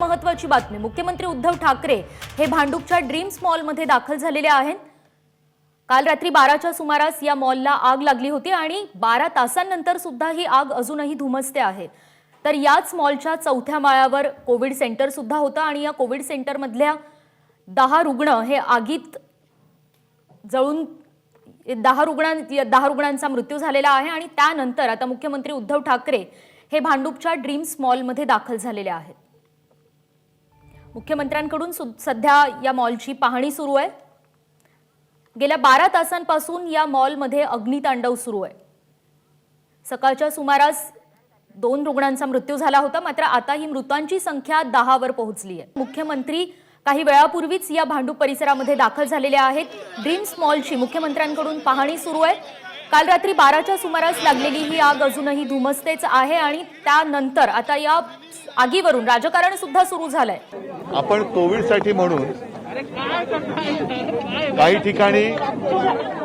महत्त्वाची बातमी, मुख्यमंत्री उद्धव ठाकरे हे भांडूपच्या ड्रीम्स मॉलमध्ये दाखल झालेले आहेत। काल रात्री 12च्या सुमारास या मॉलला आग लागली होती आणि 12 तासांनंतर सुद्धा ही आग अजूनही धुमसते आहे। तर याच मॉलच्या 4थ्या माळ्यावर कोविड सेंटर सुद्धा होतं आणि या कोविड सेंटर मधल्या 10 रुग्ण हे आगीत जळून 10 रुग्णांचा मृत्यू झालेला आहे आणि त्यानंतर आता मुख्यमंत्री उद्धव ठाकरे हे भांडूपच्या ड्रीम्स मॉलमध्ये दाखल झालेले आहेत। मुख्यमंत्र्यांकडून सध्या या मॉलची पाहणी सुरू आहे। गेल्या 12 तासांपासून या मॉलमध्ये अग्नितांडव सुरू आहे। सकाळच्या सुमारास 2 रुग्णांचा मृत्यू झाला होता, मात्र आता ही मृतांची संख्या 10 वर पोहोचली आहे। मुख्यमंत्री काही वेळापूर्वीच या भांडूप परिसरामध्ये दाखल झालेले आहेत। ड्रीम्स मॉलची मुख्यमंत्र्यांकडून पाहणी सुरू आहे। काल रात्री 12च्या सुमारास लागलेली ही आग अजूनही धुमसतेच आहे आणि त्यानंतर आता या आगीवरून राजकारण सुद्धा सुरू झालंय। आपण कोविडसाठी म्हणून काही ठिकाणी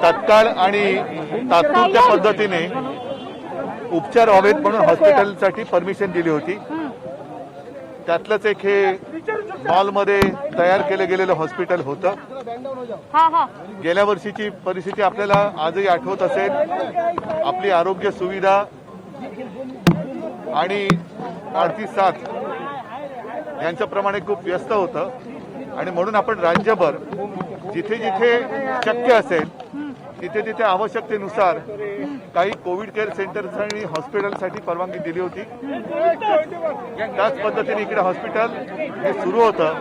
तत्काळ आणि तात्पुरत्या पद्धतीने उपचार व्हावेत म्हणून हॉस्पिटलसाठी परमिशन दिली होती। त्यातलंच एक हे मॉलमध्ये तयार केलं गेलेलं हॉस्पिटल होतं। गेल्या वर्षीची परिस्थिती आपल्याला आजही आठवत असेल। आपली आरोग्य सुविधा आणि आर्थिक साथ यांचं प्रमाण खूप व्यस्त होतं आणि म्हणून आपण राज्यभर जिथे जिथे शक्य असेल तिथे तिथे आवश्यकतेनुसार काही कोविड केअर सेंटर्स आणि हॉस्पिटलसाठी परवानगी दिली होती। त्याच पद्धतीने इकडे हॉस्पिटल हे सुरू होतं।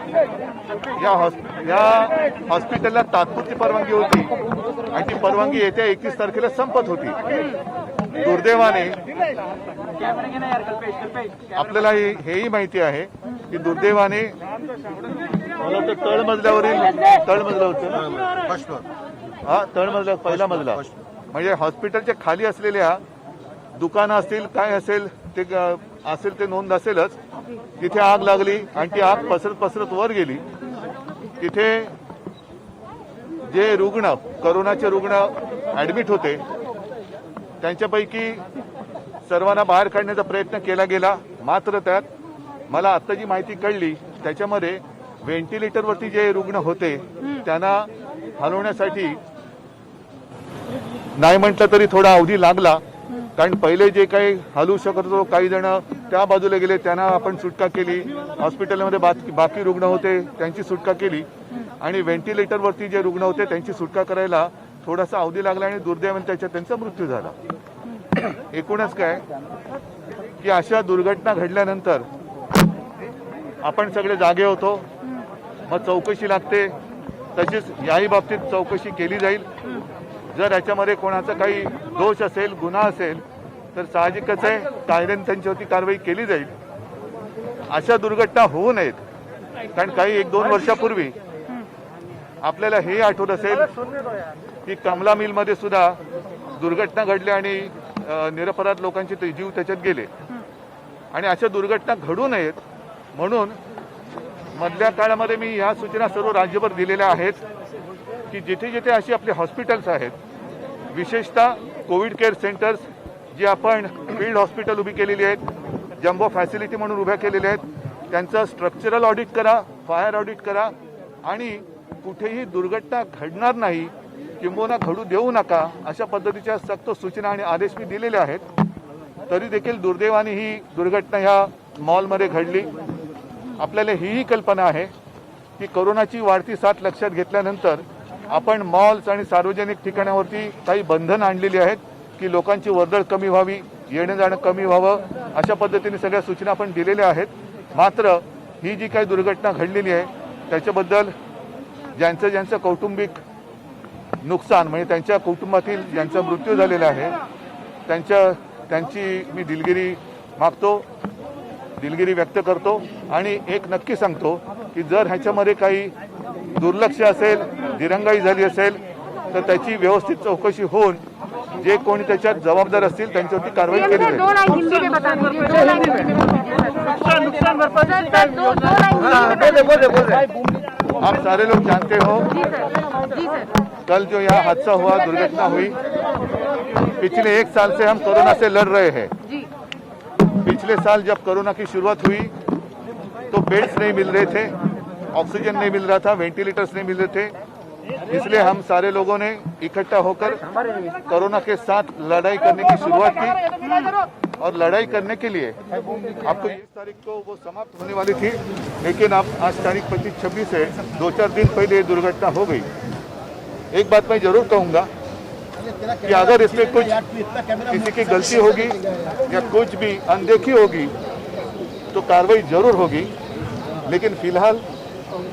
या हॉस्पिटलला तात्पुरती परवानगी होती आणि ती परवानगी येत्या 31 तारखेला संपत होती। दुर्दैवाने आपल्याला हेही माहिती आहे की दुर्दैवाने मला तर तळमजला होतं हा तळमजला पहिला मजला म्हणजे हॉस्पिटलच्या खाली असलेल्या दुकानं असतील काय असेल ते नोंद असेलच, तिथे आग लागली आणि ती आग पसरत पसरत वर गेली। तिथे जे रुग्ण कोरोनाचे रुग्ण ऍडमिट होते त्यांच्यापैकी सर्वांना बाहेर काढण्याचा प्रयत्न केला गेला, मात्र त्यात मला आता जी माहिती कळली त्याच्यामध्ये व्हेंटिलेटरवरती जे रुग्ण होते त्यांना हलवण्यासाठी नाही म्हटलं तरी थोडा अवधी लागला। कारण पहिले जे काही हलवू शकत होतो काही जण त्या बाजूला गेले, त्यांना आपण सुटका केली। हॉस्पिटलमध्ये बाकी रुग्ण होते त्यांची सुटका केली आणि व्हेंटिलेटरवरती जे रुग्ण होते त्यांची सुटका करायला थोडासा अवधी लागला आणि दुर्दैवाने त्यांचा मृत्यू झाला। एकूणच काय की अशा दुर्घटना घडल्यानंतर आपण सगळे जागे होतो, मग चौकशी लागते। तशीच याही बाबतीत चौकशी केली जाईल। जर याच्यामध्ये कोणाचा काही दोष असेल गुन्हा असेल तर साहजिकच आहे कायद्याने त्यांच्यावरती कारवाई केली जाईल। अशा दुर्घटना होऊ नयेत, कारण काही 1-2 वर्षापूर्वी आपल्याला हे आठवत असेल की कमला मिलमध्ये सुद्धा दुर्घटना घडल्या आणि निरपराध लोकांचे जीव त्याच्यात गेले आणि अशा दुर्घटना घडू नयेत म्हणून मधल्या काळामध्ये मी या सूचना सर्व राज्यभर दिलेल्या आहेत की जिथे जिथे अशी आपले हॉस्पिटल्स आहेत, विशेषतः कोविड केअर सेंटर्स जे आपण फील्ड हॉस्पिटल उभी केलेली आहेत, जम्बो फॅसिलिटी म्हणून उभ्या केलेल्या आहेत, त्यांचं स्ट्रक्चरल ऑडिट करा, फायर ऑडिट करा आणि कुठेही दुर्घटना घडणार नाही किंबहुना घडू देऊ नका अशा पद्धतीच्या सक्त सूचना आणि आदेश मी दिलेले आहेत। तरी देखील दुर्दैवाने ही दुर्घटना ह्या मॉलमध्ये घडली। आपल्याला ही कल्पना आहे की कोरोनाची वाढती साथ लक्षात घेतल्यानंतर आपण मॉल्स आणि सार्वजनिक ठिकाणावरती काही बंधन आणलेली आहेत की लोकांची वर्दळ कमी व्हावी, येणं जाणं कमी व्हावं, अशा पद्धतीने सगळ्या सूचना आपण दिलेल्या आहेत। मात्र ही जी काही दुर्घटना घडलेली आहे त्याच्याबद्दल ज्यांचं कौटुंबिक नुकसान म्हणजे त्यांच्या कुटुंबातील ज्यांचा मृत्यू झालेला आहे त्यांची मी दिलगिरी व्यक्त करतो आणि एक नक्की सांगतो की जर ह्याच्यामध्ये काही दुर्लक्ष असेल, दिरंगाई झाली असेल तर त्याची व्यवस्थित चौकशी होऊन जे कोणी त्याच्यात जबाबदार असतील त्यांच्यावरती कारवाई केली जाईल। आप सारे लोग जानते हो कल जो यहाँ हादसा हुआ, दुर्घटना हुई, पिछले 1 साल से हम कोरोना से लड़ रहे हैं। पिछले साल जब कोरोना की शुरुआत हुई तो बेड्स नहीं मिल रहे थे, ऑक्सीजन नहीं मिल रहा था, वेंटिलेटर्स नहीं मिल रहे थे। इसलिए हम सारे लोगों ने इकट्ठा होकर कोरोना के साथ लड़ाई करने की शुरुआत की। और लड़ाई करने के लिए आपको 20 तारीख को वो समाप्त होने वाली थी, लेकिन अब आज तारीख 25-26 है, 2-4 दिन पहले ये दुर्घटना हो गई। एक बात मैं जरूर कहूँगा कि अगर इसमें कुछ किसी की गलती होगी या कुछ भी अनदेखी होगी तो कार्रवाई जरूर होगी। लेकिन फिलहाल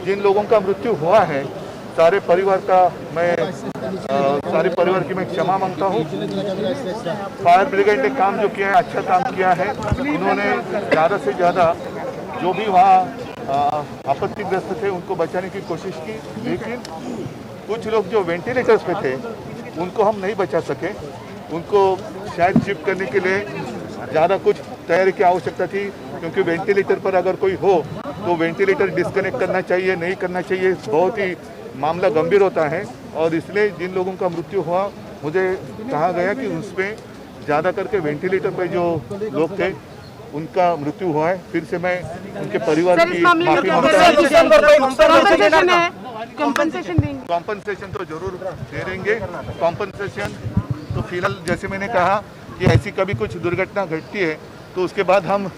जिन लोगों का मृत्यु हुआ है, सारे परिवार की मैं क्षमा मांगता हूँ। फायर ब्रिगेड ने काम जो किया है, अच्छा काम किया है। उन्होंने ज़्यादा से ज़्यादा जो भी वहाँ आपत्तिग्रस्त थे उनको बचाने की कोशिश की, लेकिन कुछ लोग जो वेंटिलेटर्स पे थे उनको हम नहीं बचा सके। उनको शायद शिफ्ट करने के लिए ज़्यादा कुछ तैयारी की आवश्यकता थी, क्योंकि वेंटिलेटर पर अगर कोई हो तो वेंटिलेटर डिस्कनेक्ट करना चाहिए, नहीं करना चाहिए, बहुत ही मामला गंभीर होता है। और इसलिए जिन लोगों का मृत्यु हुआ, मुझे कहा गया कि उसमें ज़्यादा करके वेंटिलेटर पे जो लोग थे उनका मृत्यु हुआ है। फिर से मैं उनके परिवार की माफी मांगता हूँ। कॉम्पनसेशन तो जरूर दे देंगे। कॉम्पनसेशन तो फिलहाल जैसे मैंने कहा कि ऐसी कभी कुछ दुर्घटना घटती है तो उसके बाद हम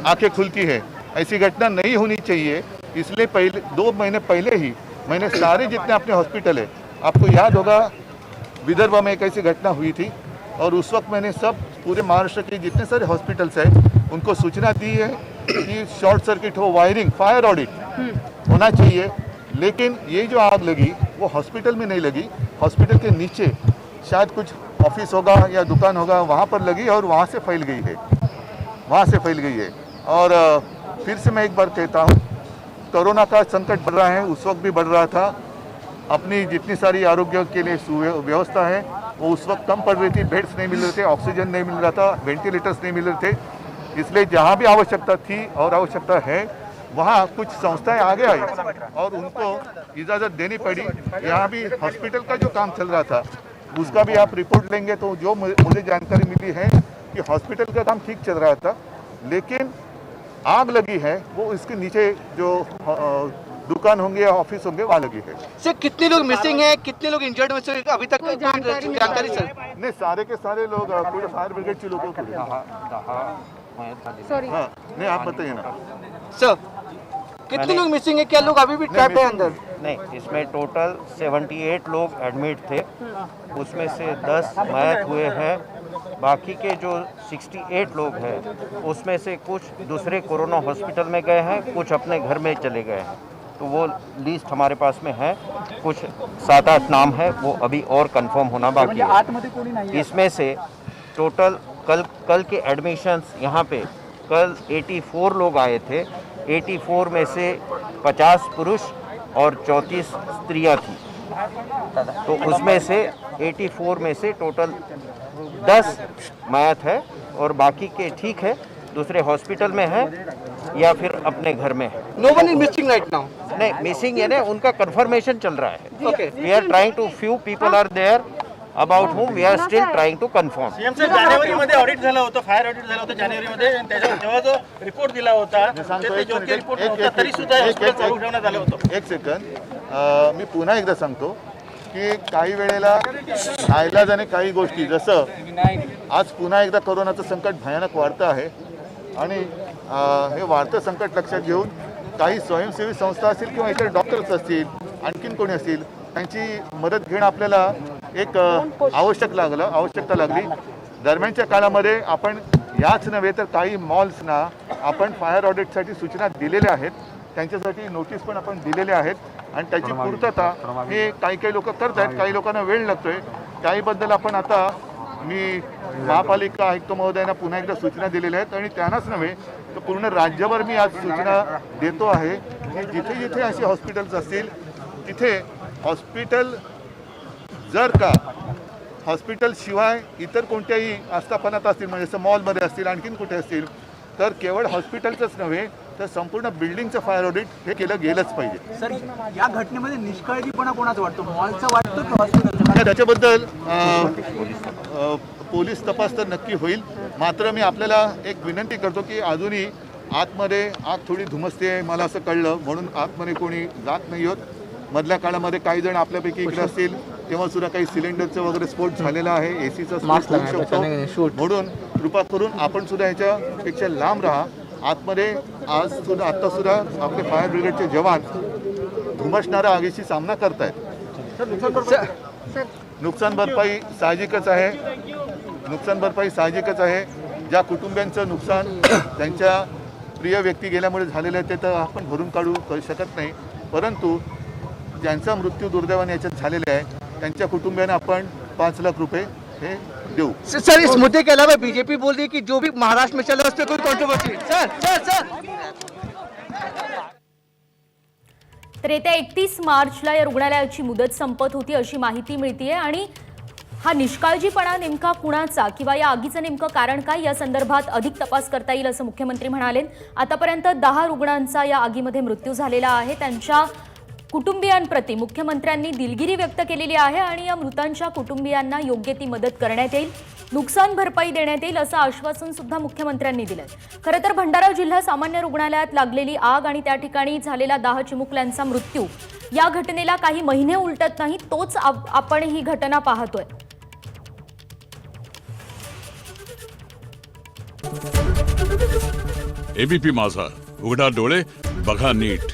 आंखें खुलती है। ऐसी घटना नहीं होनी चाहिए, इसलिए पहले 2 महीने पहले ही मैंने सारे जितने अपने हॉस्पिटल है, आपको याद होगा विदर्भ में एक ऐसी घटना हुई थी, और उस वक्त मैंने सब पूरे महाराष्ट्र के जितने सारे हॉस्पिटल्स हैं उनको सूचना दी है कि शॉर्ट सर्किट हो, वायरिंग, फायर ऑडिट होना चाहिए। लेकिन ये जो आग लगी वो हॉस्पिटल में नहीं लगी, हॉस्पिटल के नीचे शायद कुछ ऑफिस होगा या दुकान होगा, वहाँ पर लगी और वहाँ से फैल गई है। और फिर से मैं एक बार कहता हूँ, कोरोना का संकट बढ़ रहा है, उस वक्त भी बढ़ रहा था। अपनी जितनी सारी आरोग्य के लिए व्यवस्था है वो उस वक्त कम पड़ रही थी, बेड्स नहीं मिल रहे थे, ऑक्सीजन नहीं मिल रहा था, वेंटिलेटर्स नहीं मिल रहे थे। इसलिए जहाँ भी आवश्यकता थी और आवश्यकता है वहाँ कुछ संस्थाएं आगे आई और उनको इजाज़त देनी पड़ी। यहाँ भी हॉस्पिटल का जो काम चल रहा था उसका भी आप रिपोर्ट लेंगे तो जो मुझे जानकारी मिली है कि हॉस्पिटल का काम ठीक चल रहा था, लेकिन आग लगी है वो इसके नीचे जो दुकान होंगे या ऑफिस होंगे वहाँ लगी है। सर कितने लोग मिसिंग हैं, कितने लोग इंजर्ड में से अभी तक जानकारी सर? नहीं, सारे के सारे लोग पूरे फायर ब्रिगेड के लोगों को सॉरी नहीं, आप बताइए ना सर, कितने लोग मिसिंग हैं? क्या लोग अभी भी ट्रैप्ड हैं अंदर? नहीं, इसमें टोटल 78 लोग एडमिट थे, उसमें से 10 मौत हुए हैं। बाकी के जो 68 लोग हैं उसमें से कुछ दूसरे कोरोना हॉस्पिटल में गए हैं, कुछ अपने घर में चले गए हैं। तो वो लिस्ट हमारे पास में है, कुछ 7-8 नाम है, वो अभी और कंफर्म होना बाकी है। इसमें से टोटल कल के एडमिशन्स यहाँ पे कल 84 लोग आए थे। 84 में से 50 पुरुष और 34 स्त्रियाँ थी। तो उसमें से 84 में से टोटल 10 मौत है और बाकी के ठीक है, दूसरे हॉस्पिटल में है या फिर अपने घर में है। No one is missing right now? नहीं, मिसिंग है ना, उनका कंफर्मेशन चल रहा है। Okay, we are trying to few people are there about whom we are still trying to confirm. CM साहेब, जानेवारीमध्ये ऑडिट झालं होतं, फायर ऑडिट झालं होतं जानेवारीमध्ये, आणि त्याच्यावर जेव्हा जो रिपोर्ट दिला होता ते योग्य रिपोर्ट नव्हता, तरी सुद्धा हॉस्पिटल चालू ठेवण्यात आलं होतं। एक सेकंद, मी पुन्हा एकदा सांगतो की काही वेळेला नाईलाजाने काही गोष्टी, जसं आज पुन्हा एकदा कोरोनाचं संकट भयानक वाढतं आहे आणि हे वाढतं संकट लक्षात घेऊन काही स्वयंसेवी संस्था असतील किंवा इतर डॉक्टर्स असतील, आणखीन कोणी असतील, त्यांची मदत घेणं आपल्याला एक आवश्यकता लागली। दरम्यानच्या काळामध्ये आपण याच नव्हे तर काही मॉल्सना आपण फायर ऑडिटसाठी सूचना दिलेल्या आहेत, त्यांच्यासाठी नोटीस पण आपण दिलेल्या आहेत आणि त्याची पूर्तता हे काही लोक करत आहेत, काही लोकांना वेळ लागतोय। काहीबद्दल आपण आता मी महापालिका आयुक्त महोदयांना पुन्हा एकदा सूचना दिलेल्या आहेत आणि त्यांनाच नव्हे तर पूर्ण राज्यभर मी आज सूचना देतो आहे की जिथे जिथे असे हॉस्पिटल्स असतील तिथे हॉस्पिटल जर का हॉस्पिटल शिवाय इतर कोणत्याही आस्थापनात असतील, म्हणजे जसं मॉलमध्ये असतील, आणखीन कुठे असतील, तर केवळ हॉस्पिटलचंच नव्हे तर संपूर्ण बिल्डिंगचं फायर ऑडिट हे केलं गेलंच पाहिजे। सर, या घटनेमध्ये निष्काळजीपणा कोणाचा वाटतो, मॉलचा वाटतो की हॉस्पिटलचा? त्याच्याबद्दल पोलीस तपास तर नक्की होईल, मात्र मी आपल्याला एक विनंती करतो की अजूनही आतमध्ये आग थोडी धुमसते आहे मला असं कळलं, म्हणून आतमध्ये कोणी जात नाही होत. मधल्या काळामध्ये काही जण आपल्यापैकी इकडे असतील तेव्हा सुद्धा काही सिलेंडरचं वगैरे स्फोट झालेला आहे, एसीचा स्फोट होऊ शकतो. म्हणून कृपा करून आपण सुद्धा ह्याच्यापेक्षा लांब राहा. आतमध्ये आज सुद्धा आत्ता सुद्धा आपले फायर ब्रिगेडचे जवान धुमसणाऱ्या आगीशी सामना करतायत. नुकसान भरपाई साहजिकच आहे, नुकसान भरपाई साहजिकच आहे. ज्या कुटुंबियांचं नुकसान त्यांच्या प्रिय व्यक्ती गेल्यामुळे झालेलं आहे ते तर आपण भरून काढू शकत नाही, परंतु ज्यांचा मृत्यू दुर्दैवाने याच्यात झालेला आहे त्यांच्या कुटुंबियांना आपण 5 लाख रुपये हे देऊ. सर इस मुद्दे के अलावा बीजेपी बोल रही है कि जो भी महाराष्ट्र में चल रहा है उस पर कोई कंट्रोवर्सी. सर तर येत्या 31 मार्चला या रुग्णालयाची मुदत संपत होती अशी माहिती मिळतीये आणि हा निष्काळजीपणा नेमका कुणाचा किंवा या आगीचं नेमकं कारण काय या संदर्भात अधिक तपास करता येईल असं मुख्यमंत्री म्हणाले. आतापर्यंत 10 रुग्णांचा या आगीमध्ये मृत्यू झालेला आहे. त्यांच्या कुटुंबियांप्रती मुख्यमंत्र्यांनी दिलगिरी व्यक्त केलेली आहे आणि या मृतांच्या कुटुंबियांना योग्य ती मदत करण्यात येईल, नुकसान भरपाई देण्यात येईल असं आश्वासन सुद्धा मुख्यमंत्र्यांनी दिलंय. खरं तर भंडारा जिल्हा सामान्य रुग्णालयात लागलेली आग आणि त्या ठिकाणी झालेला 10 चिमुकल्यांचा मृत्यू या घटनेला काही महिने उलटत नाही, तोच आपण ही घटना पाहतोय. एबीपी माझा, उघडा डोळे बघा नीट.